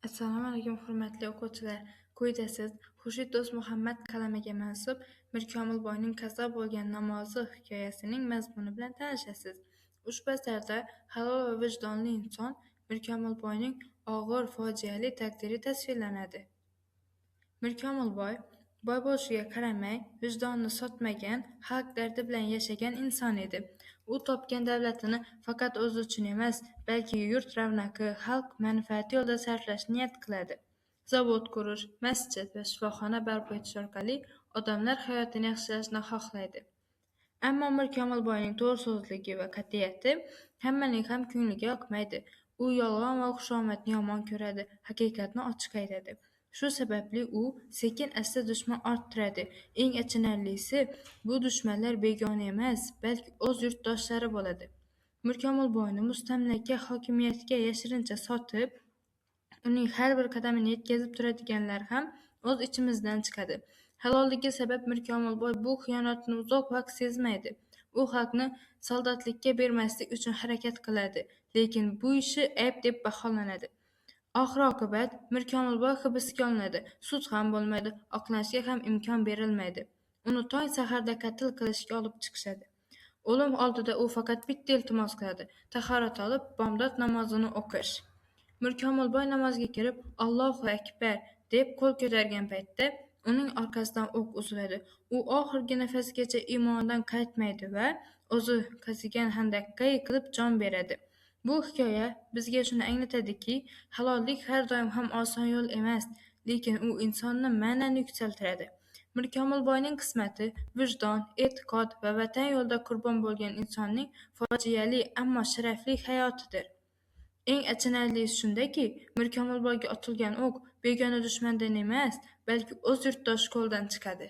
Assalomu alaykum, hurmatli o'quvchilar. Quyida siz Xurshid Do'stmuhammad qalamiga mansub Mirkomilboyning qazo bo'lgan namozi hikoyasining mazmuni bilan tanishasiz. Ushbu asarda halol va vijdonli inson Mirkomilboyning og'ir fojiali taqdiri tasvirlanadi. Mirkomilboy boy bo'lishiga qaramay, vijdonni sotmagan, xalq dardi bilan yashagan inson edi. U topgan davlatini faqat o'zi uchun emas, balki yurt ravnaqi, xalq manfaati yo'lida sarflashni niyat qiladi. Zavod qurish, masjid va shifoxona barpo etish orqali odamlar hayotini yaxshilashni xohlaydi. Ammo Mirkomilboyning to'g'riso'zligi va qat'iyati hammaning ham ko'ngliga yoqmaydi. U yolg'on va xushomadni yomon ko'radi, haqiqatni ochiq aytadi. Shu sababli u sekin-asta dushman orttiradi. Eng achinarlisi, bu dushmanlar begona emas, balki o'z yurtdoshlari bo'ladi. Mirkomilboyni mustamlaka hokimiyatiga yashirincha sotib, uning har bir qadamini yetkazib turadiganlar ham o'z ichimizdan chiqadi. Halolligi sabab Mirkomilboy bu xiyonatni uzoq vaqt sezmaydi. U xalqni soldatlikka bermaslik uchun harakat qiladi, lekin bu ishi ayb deb baholanadi. Oxir-oqibat Mirkomilboy hibsga olinadi. Sud ham bo'lmaydi, oqlanishga ham imkon berilmaydi. Uni tong saharda qatl qilishga olib chiqishadi. O'lim oldida u faqat bitta iltimos qiladi: tahorat olib, bomdod namozini o'qish. Mirkomilboy namozga kirib, Allohu akbar deb qo'l ko'targan paytda uning orqasidan o'q uziladi. U oxirgi nafasigacha iymonidan qaytmaydi va o'zi qazigan handaqqa yiqilib jon beradi. Bu hikoya bizga shuni anglatadiki, halollik har doim ham oson yo'l emas, lekin u insonni ma'nan yuksaltiradi. Mirkomilboyning qismati vijdon, e'tiqod va vatan yo'lida qurbon bo'lgan insonning fojiali ammo sharafli hayotidir. Eng achinarlisi shundaki, Mirkomilboyga otilgan o'q begona dushmandan emas, balki o'z yurtdoshi qo'lidan chiqadi.